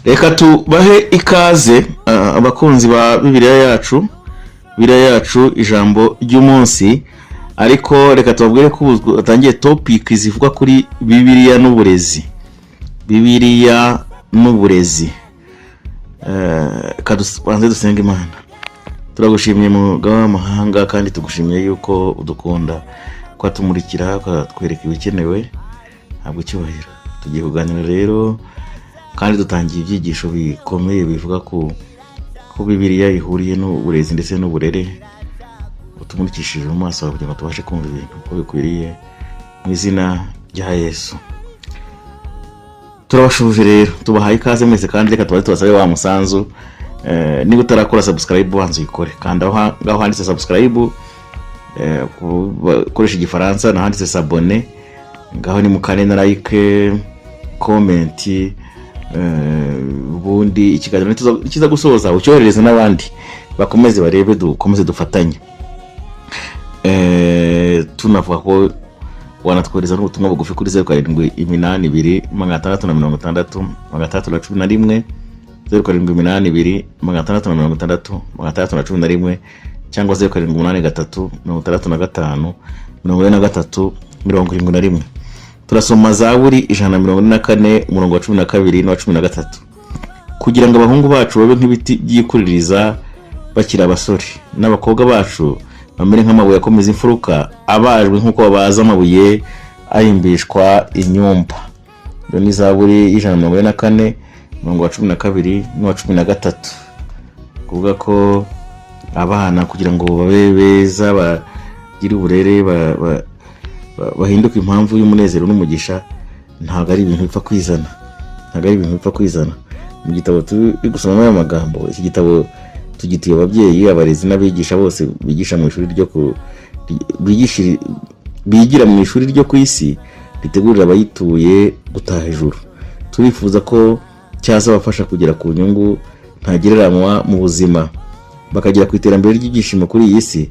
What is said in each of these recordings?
Reka tubahe ikaze abakunzi ba Bibiliya yacu ijambo ry'umunsi, ariko reka tubabwire ko utangiye topic zivuga kuri Bibiliya n'uburezi. Kadusanze dusenga Imana. Turagushimiye Mugaba w'amahanga kandi tugushimiye yuko udukunda, kwa tumurikira, kwa twereka ibikenewe. Ntabwo cyubahiro. Tugiye kuganira rero kandi dutangiye ibyigisho bikomeye bivuga ko Bibiliya ihuriye n'uburezi ndetse n'uburere. Utumurikishije mu maso kugira ngo tubashe kumva ibintu uko bikwiriye mu izina rya Yesu. Turabashuje rero, tubahaye ikaze mwese kandi reka tubasabe wa musanzu. Niba utarakora subscribe wanze uyikore, kandi aho handitse subscribe koresha igifaransa, na handitse s'abonner, ngaho ni mukane na like, comment, ubundi ikiganiro kiza gusoza ucyoherereza n'abandi bakomeze barebe, dukomeze dufatanye. Tunavuga ko wanatwohereza n'ubutumwa bugufi kuri 0782 660 611 0782 660 611 cyangwa 0783 65 43 Turasoma Zaburi 144 umurongo wa 12 na 13 kugira ngo abahungu bacu babe nk'ibiti byikuririza bakira abasore, n'abakobwa bacu bamere nk'amabuye akomeza imfuruka abajwe nk'uko babaza amabuye ahimbishwa inyumba. Iyo ni Zaburi 144 umurongo wa 12 na 13. Kuvuga ko abana kugira ngo babe beza, bagire uburere, bahinduka impamvu y'umunezero n'umugisha, ntago ari ibintu bipfa kwizana. Mu gitabo turi gusoma aya magambo, iki gitabo tugitiye ababyeyi, abarezi n'abigisha bose bigisha mu ishuri bigira mu ishuri ryo ku isi ritegurira abayituye gutaha ijuru. Turifuza ko cyazabafasha kugera ku nyungu ntagereranywa mu buzima, bakagera ku iterambere ry'ibyishimo kuri iyi si,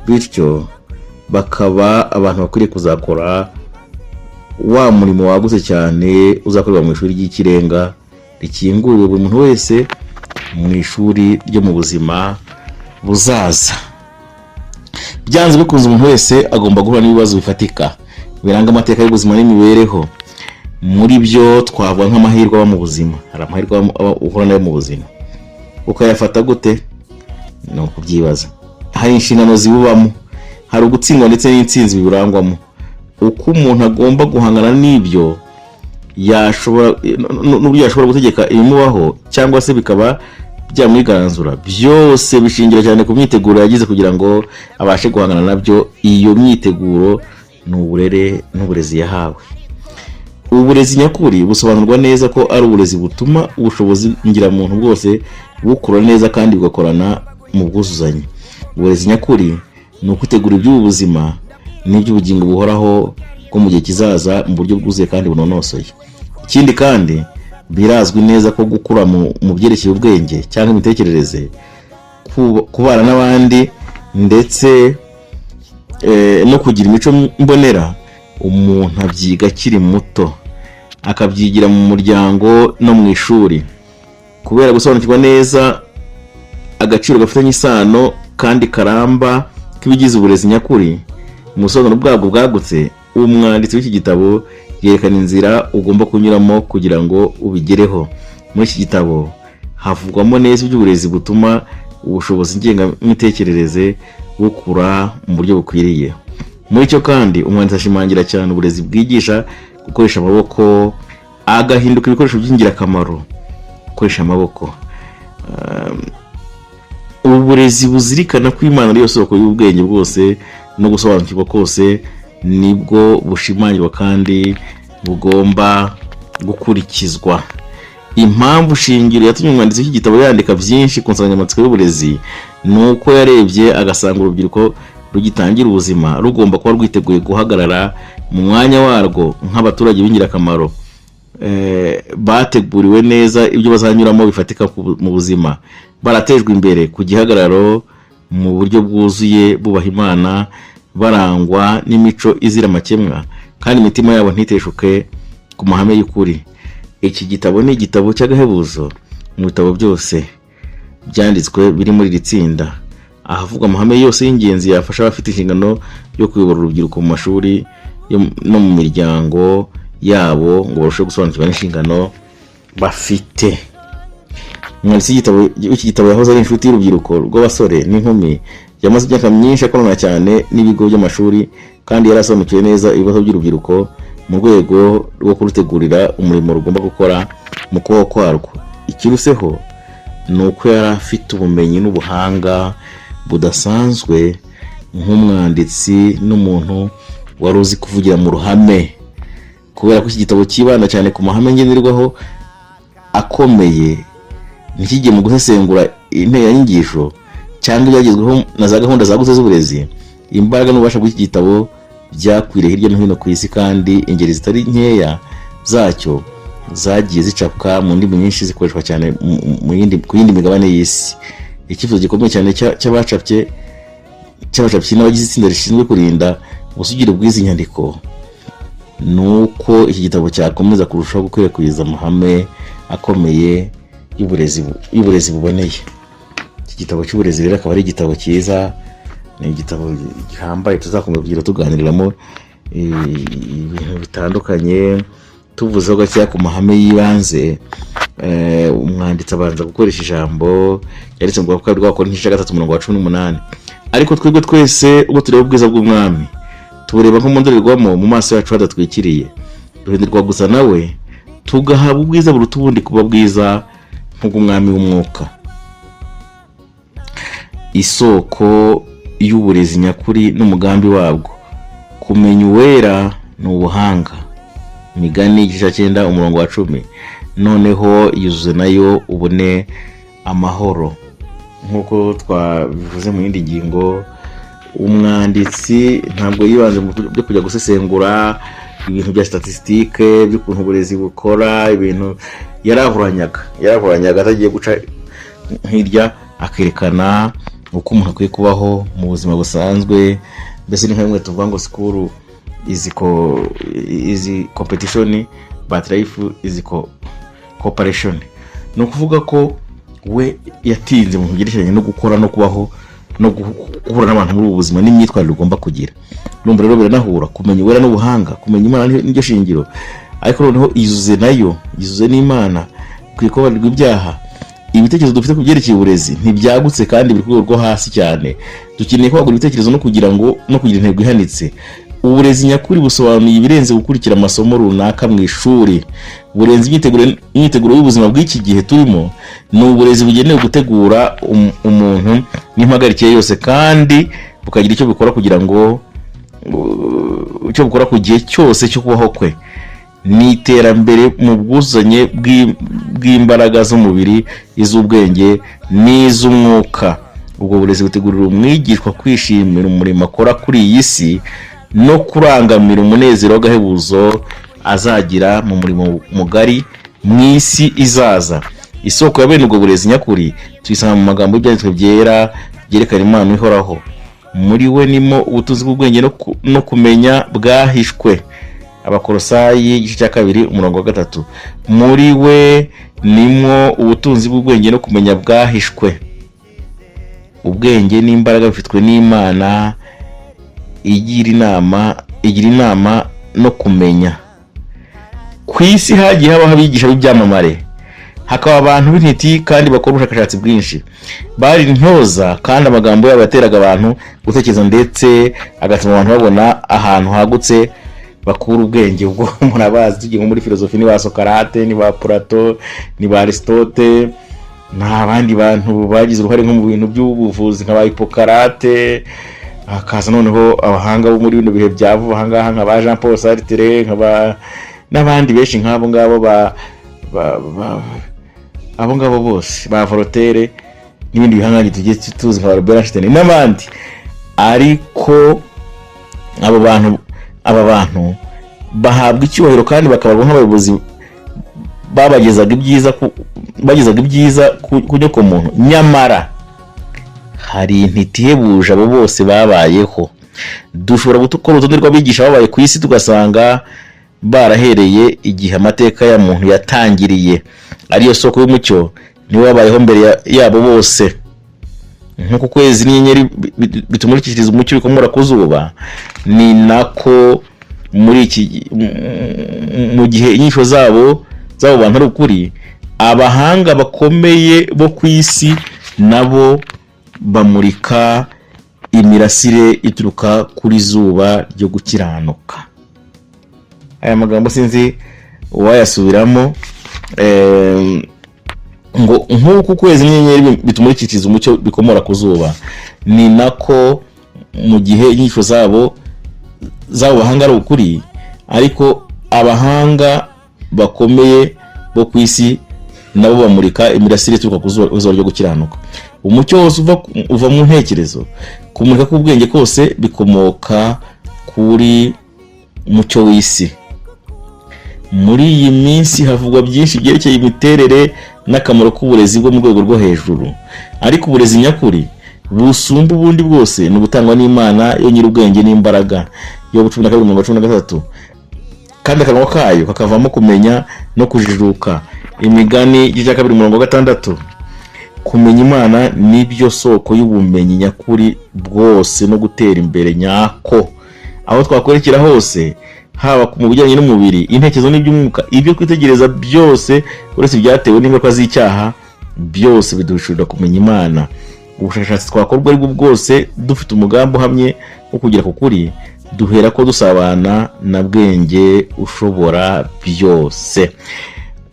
bityo bakaba abantu bakwiriye kuzakora wa murimo wagutse cyane uzakorwa mu ishuri ry'ikirenga rikinguriwe buri muntu wese mu ishuri ryo mu buzima buzaza. Byanze bikunze umuntu wese agomba guhura n'ibibazo bifatika biranga amateka y'ubuzima n'imibereho. Muri byo twavuga nk'amahirwe aba mu buzima. Hari amahirwe uhura nayo mu buzima, ukayafata gute? No kubyibaza. Hari inshingano zibubamo, hari ugutsindwa ndetse n'intsinzi biburangwamo. Uko umuntu agomba guhangana n'ibyo yashobora gutegeka ibimubaho cyangwa se bikaba byamwigaranzura, byose bishingira cyane ku myiteguro yagize kugira ngo abashe guhangana nabyo. Iyo myiteguro ni uburere n'uburezi yahawe. Uburezi nyakuri busobanurwa neza ko ari uburezi butuma ubushobozi ngiramuntu bwose bukura neza kandi bugakorana mu bwuzuzanye. Uburezi nyakuri ni ukutegura iby'ubuzima n'iby'ubugingo buhoraho bwo mu gihe kizaza mu buryo bwuzuye kandi bunonosoye. Ikindi kandi birazwi neza ko gukura mu byerekeye ubwenge cyangwa imitekerereze, kubana n'abandi ndetse no kugira imico mbonera, umuntu abyiga akiri muto, akabyigira mu muryango no mu ishuri. Kubera gusobanukirwa neza agaciro gafitanye isano kandi karamba k'ibigize uburezi nyakuri mu busobanuro bwabwo bwagutse, umwanditsi w'iki gitabo yerekana inzira ugomba kunyuramo kugira ngo ubigereho. Muri iki gitabo havugwamo neza iby'uburezi butuma ubushobozi ngengamitekerereze bukura mu buryo bukwiriye. Muri cyo kandi umwanditsi ashimangira cyane uburezi bwigisha gukoresha amaboko, agahinduka ibikoresho by'ingirakamaro gukoresha amaboko. Uburezi buzirikana ko Imana ariyo soko y'ubwenge bwose no gusobanukirwa kose, nibwo bushimangirwa kandi bugomba gukurikizwa. Impamvu shingiro yatumye umwanditsi w'iki gitabo yandika byinshi ku nsanganyamatsiko y'uburezi ni uko yarebye agasanga urubyiruko rugitangira ubuzima rugomba kuba rwiteguye guhagarara mu mwanya warwo nk'abaturage b'ingirakamaro, bateguriwe neza ibyo bazanyuramo bifatika mu buzima, baratejwe imbere ku gihagararo mu buryo bwuzuye, bubaha Imana, barangwa n'imico izira amakemwa, kandi imitima yabo ntiteshuke ku mahame y'ukuri. Iki gitabo ni igitabo cy'agahebuzo mu bitabo byose byanditswe biri muri iri tsinda, ahavuga amahame yose y'ingenzi yafasha abafite inshingano yo kuyobora urubyiruko mu mashuri no mu miryango yabo ngo barusheho gusobanukirwa n'inshingano bafite. Umwanditsi w'iki gitabo yahoze ari inshuti y'urubyiruko rw'abasore n'inkumi, yamaze imyaka myinshi akorana cyane n'ibigo by'amashuri kandi yarasobanukiwe neza ibibazo by'urubyiruko mu rwego rwo kurutegurira umurimo rugomba gukora mu kubaho kwarwo. Ikiruseho ni uko yari afite ubumenyi n'ubuhanga budasanzwe nk'umwanditsi n'umuntu wari uzi kuvugira mu ruhame, kubera ko iki gitabo kibanda cyane ku mahame ngenderwaho akomeye, ntikijye mu gusesengura integanyanyigisho cyangwa ibyagezweho na za gahunda zagutse z'uburezi. Imbaraga n'ububasha bw'iki gitabo byakwiriye hirya no hino ku isi, kandi ingeri zitari nkeya zacyo zagiye zicapwa mu ndimi nyinshi zikoreshwa cyane ku yindi migabane y'isi. Icyifuzo gikomeye cyane cy'abacapyi n'abagize itsinda rishinzwe kurinda ubusugire bw'izi nyandiko ni uko iki gitabo cyakomeza kurushaho gukwirakwiza amahame akomeye y'uburezi buboneye. Iki gitabo cy'uburezi rero akaba ari igitabo cyiza, ni igitabo gihambaye tuzakomeza kugira tuganiriramo ibintu bitandukanye, tuvuzeho gakeya ku mahame y'ibanze. Umwanditsi abanza gukoresha ijambo yanditse mu rwaka rwakora nk'igice cya 3:18, ariko twebwe twese ubwo tureba ubwiza bw'umwami tubureba nko mu ndorerwamo mu maso yacu hadatwikiriye, duhindirwa gusa nawe tugahabwa ubwiza buruta ubundi kuba bwiza nk'ubw'umwami w'umwuka. Isoko y'uburezi nyakuri n'umugambi wabwo, kumenya uwera ni ubuhanga. Imigani igice cya 9:10. Noneho yuzuze nayo ubone amahoro. Nk'uko twabivuze mu yindi ngingo, umwanditsi ntabwo yibanze mu byo kujya gusesengura ibintu bya statistique by'ukuntu uburezi bukora, ibintu yarahuranyaga atagiye guca hirya, akerekana uko umuntu akwiye kubaho mu buzima busanzwe. Mbese ni nk'imwe tuvuga ngo school is competition but life is cooperation. Ni ukuvuga ko we yatinze mu byerekeranye no gukora no kubaho no guhura n'abantu muri ubu buzima n'imyitwarire ugomba kugira. Numva rero biranahura kumenya uwera n'ubuhanga, kumenya Imana n'iryo shingiro, ariko noneho izuze n'Imana kwikobarirwa ibyaha. Ibitekerezo dufite ku byerekeye uburezi ntibyagutse kandi biri ku rwego rwo hasi cyane. Dukeneye kwagura ibitekerezo no kugira intego ihanitse. Uburezi nyakuri busobanuye ibirenze gukurikira amasomo runaka mu ishuri. Uburenzi imyiteguro y'ubuzima bw'iki gihe turimo ni uburezi bugenewe gutegura umuntu n'impagarike yose, kandi bukagira icyo bukora kugira ngo ku gihe cyose cyo kubaho kwe. Ni iterambere mu bwuzuzanye bw'imbaraga z'umubiri, iz'ubwenge n'iz'umwuka. Ubwo burezi butegurira umwigishwa kwishimira umurimo akora kuri iyi si no kurangamira umunezero w'agahebuzo azagira mu murimo mugari mu isi izaza. Isoko ya bene ubwo burezi nyakuri tuyisanga mu magambo y'ibyanditswe byera byerekana Imana ihoraho. Muri we nimo ubutunzi bw'ubwenge no kumenya bwahishwe. Abakolosayi igice cya 2:3. Muri we nimo ubutunzi bw'ubwenge no kumenya bwahishwe. Ubwenge n'imbaraga bifitwe n'Imana igira inama no kumenya. Ku isi hagiye habaho abigisha b'ibyamamare, hakaba abantu b'intiti kandi bakora ubushakashatsi bwinshi. Bari intyoza kandi amagambo yabo yateraga abantu gutekereza, ndetse agatuma abantu babona ahantu hagutse bakura ubwenge. Ubwo murabazi tugiye muri filozofi ni ba Socrate, ni ba Plato, ni ba Aristote, n'abandi bantu bagize uruhare nko mu bintu by'ubuvuzi nka ba Hippocrate. Hakaza noneho abahanga bo muri bino bihe bya vuba ahangaha nka ba Jean Paul Sartre, n'abandi benshi nk'abo ngabo abo ngabo bose ba Voltaire n'ibindi bihangange tugiye tuzi nka Albert Einstein n'abandi. Ariko aba bantu bahabwa icyubahiro kandi bakabarwa nk'abayobozi bagezaga ibyiza ku nyoko muntu. Nyamara hari intiti ihebuje abo bose babayeho. Dushobora gukora urutonde rw'abigisha babaye ku isi tugasanga barahereye igihe amateka ya muntu yatangiriye, ariyo soko y'umucyo, niwe wabayeho mbere yabo bose. Nk'uko ukwezi n'inyenyeri bitumurikishiriza umucyo bikomora ku zuba, ni nako mu gihe inyisho zabo bantu ari ukuri, abahanga bakomeye bo ku isi nabo bamurika imirasire ituruka kuri zuba ryo gukiranuka. Aya magambo sinzi uwayasubiramo. Ngo nk'uko ukwezi n'inyenyeri bitumurikishiriza umucyo bikomora ku zuba, ni nako mu gihe inyisho zabo bahanga ari ukuri, ariko abahanga bakomeye bo ku isi nabo bamurika imirasire ituruka ku zuba ryo gukiranuka. Umucyo wose uva mu ntekerezo, kumurika k'ubwenge kose bikomoka kuri mucyo w'isi. Muri iyi minsi havugwa byinshi byerekeye imiterere n'akamaro k'uburezi bwo mu rwego rwo hejuru, ariko uburezi nyakuri busumba ubundi bwose ni ubutangwa n'Imana yo nyir'ubwenge n'imbaraga. Yobu 12:13. Kandi akanwa kayo kakavamo kumenya no kujijuka. Imigani 2:6. Kumenya Imana nibyo soko y'ubumenyi nyakuri bwose no gutera imbere nyako. Aho twakwerekera hose, haba mu bijyanye n'umubiri, intekerezo n'iby'umwuka, ibyo kwitegereza byose uretse byatewe n'ingaruka z'icyaha, byose bidushurira kumenya Imana. Ubushakashatsi twakorwa aribwo bwose dufite umugambi uhamye wo kugera ku kuri, duhera ko dusabana na bwenge ushobora byose,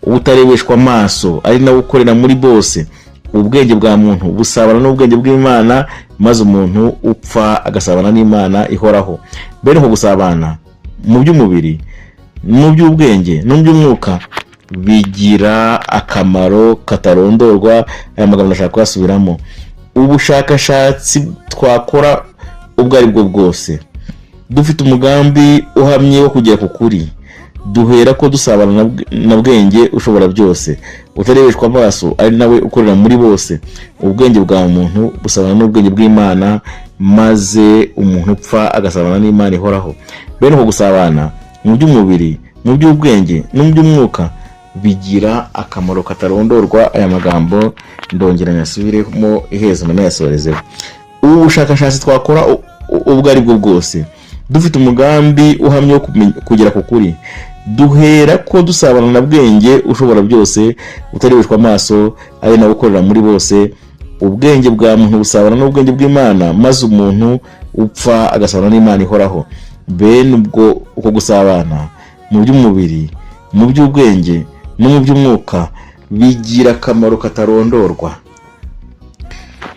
utarebeshwa amaso, ari nawe ukorera muri bose. Ubwenge bwa muntu busabana n'ubwenge bw'Imana, maze umuntu upfa agasabana n'Imana ihoraho. Bene ko gusabana mu by'umubiri, mu by'ubwenge no mu by'umwuka bigira akamaro katarondorwa. Aya magambo ndashaka kuyasubiramo. Ubushakashatsi twakora ubwo ari bwo bwose, dufite umugambi uhamye wo kugera ku kuri, duhera ko dusabana na bwenge ushobora byose, utarebeshwa amaso, ari nawe ukorera muri bose. Ubwenge bwa muntu busabana n'ubwenge bw'Imana, maze umuntu upfa agasabana n'Imana ihoraho. Bene ko gusabana mu by'umubiri, mu by'ubwenge no mu by'umwuka bigira akamaro katarondorwa. Aya magambo ndongera nyasubiremo iherezo nanayasorezeho. Ubu bushakashatsi twakora ubwo ari bwo bwose, dufite umugambi uhamye wo kugera ku kuri, duhera ko dusabana na bwenge ushobora byose, utarebeshwa amaso, ari nawe ukorera muri bose. Ubwenge bwa muntu busabana n'ubwenge bw'Imana, maze umuntu upfa agasabana n'Imana ihoraho. Bene ubwo uko gusabana mu by'umubiri, mu by'ubwenge no mu by'umwuka bigira akamaro katarondorwa.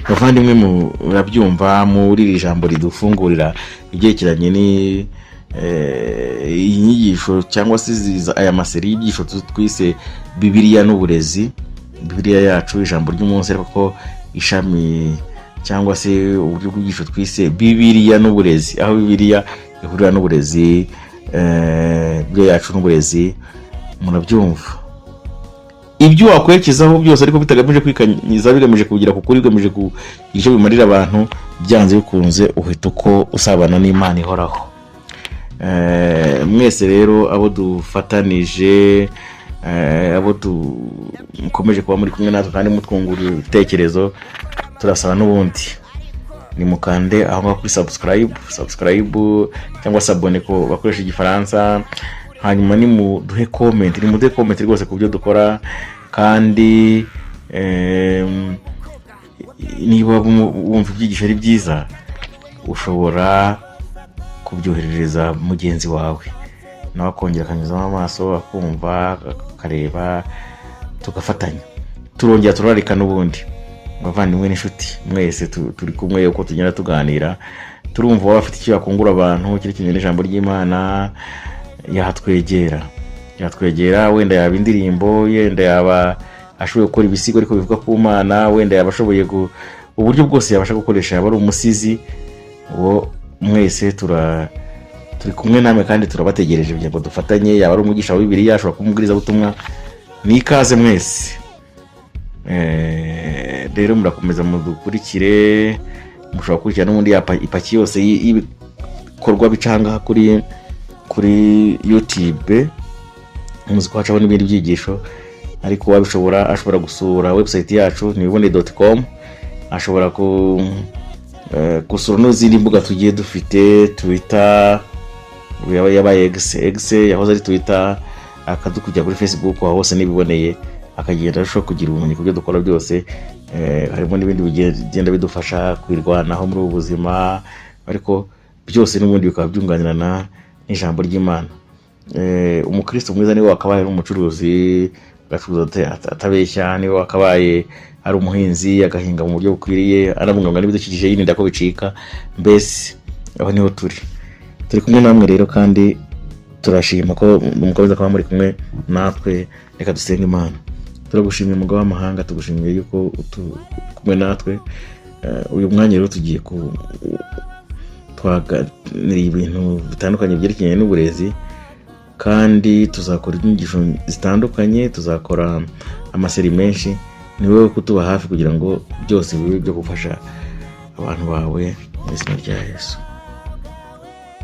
Bavandimwe, murabyumva muri iri jambo ridufungurira ibyerekeranye inyigisho cyangwa se aya maseri y'ibyigisho twise Bibiliya n'uburezi. Bibiliya yacu ijambo ry'umunsi, ariko ishami cyangwa se uburyo bw'ibyigisho twise Bibiliya n'uburezi, aho Bibiliya ihurira n'uburezi bwe yacu n'uburezi. Murabyumva, ibyo wakwerekezaho byose ariko bitagamije kwikanyiza, bigamije kugira ku kuri, bigamije kugira icyo bimarira abantu, byanze bikunze uhita uko usabana n'Imana ihoraho. Mwese rero abo dufatanije, abo mukomeje kuba muri kumwe natwe kandi mutwungura ibitekerezo, turasaba n'ubundi nimukande aho ngaho kuri subscribe cyangwa se abone ko bakoresha igifaransa. Hanyuma nimuduhe comment rwose ku byo dukora, kandi niba wumva ibyigisho ari byiza, ushobora kubyoherereza mugenzi wawe, nawe akongera akanyuzamo amaso, akumva, akareba, tugafatanya, turongera turarika n'ubundi. Bavandimwe n'inshuti mwese turi kumwe, uko tugenda tuganira, turumva waba afite icyo yakungura abantu cyerekeranye n'ijambo ry'Imana, yatwegera, wenda yaba indirimbo, yenda yaba ashoboye gukora ibisigo ariko bivuga ku Mana, wenda yaba ashoboye uburyo bwose yabasha gukoresha, yaba ari umusizi. Uwo mwese turi kumwe namwe kandi turabategereje kugira ngo dufatanye. Yaba ari umugisha wa Bibiliya, ashobora kumubwiriza ubutumwa, ni ikaze mwese. Rero murakomeza mudukurikire, mushobora gukurikira n'ubundi ipaki yose y'ibikorwa bicanga kuri kuri YouTube muzi ko hacaho n'ibindi byigisho, ariko wabishobora ashobora gusura website yacu nibibone.com, ashobora gusura n'izindi mbuga tugiye dufite, Twitter yabaye X yahoze ari Twitter, akadukujya kuri Facebook aho hose nibiboneye, akagenda arushaho kugira ubumenyi kubyo dukora byose. Harimo n'ibindi bigenda bidufasha kwirwanaho muri ubu buzima, ariko byose n'ubundi bikaba byunganirana n'ijambo ry'Imana. Umukristo mwiza niwe wakabaye n'umucuruzi, gacuruza atabeshya, niwe wakabaye ari umuhinzi agahinga mu buryo bukwiriye, arabungabunga n'ibidukikije yirinda ko bicika. Mbese aho niho turi kumwe namwe rero, kandi turashima ko mukomeza kuba muri kumwe natwe. Reka dusenge Imana. Turagushimiye mugabo w'amahanga, tugushimiye yuko kumwe natwe. Uyu mwanya rero tugiye twaganira ibintu bitandukanye byerekeranye n'uburezi, kandi tuzakora inyigisho zitandukanye, tuzakora amaseri menshi. Ni wowe kutuba hafi kugira ngo byose bibe byo gufasha abantu bawe mu izina rya Yesu.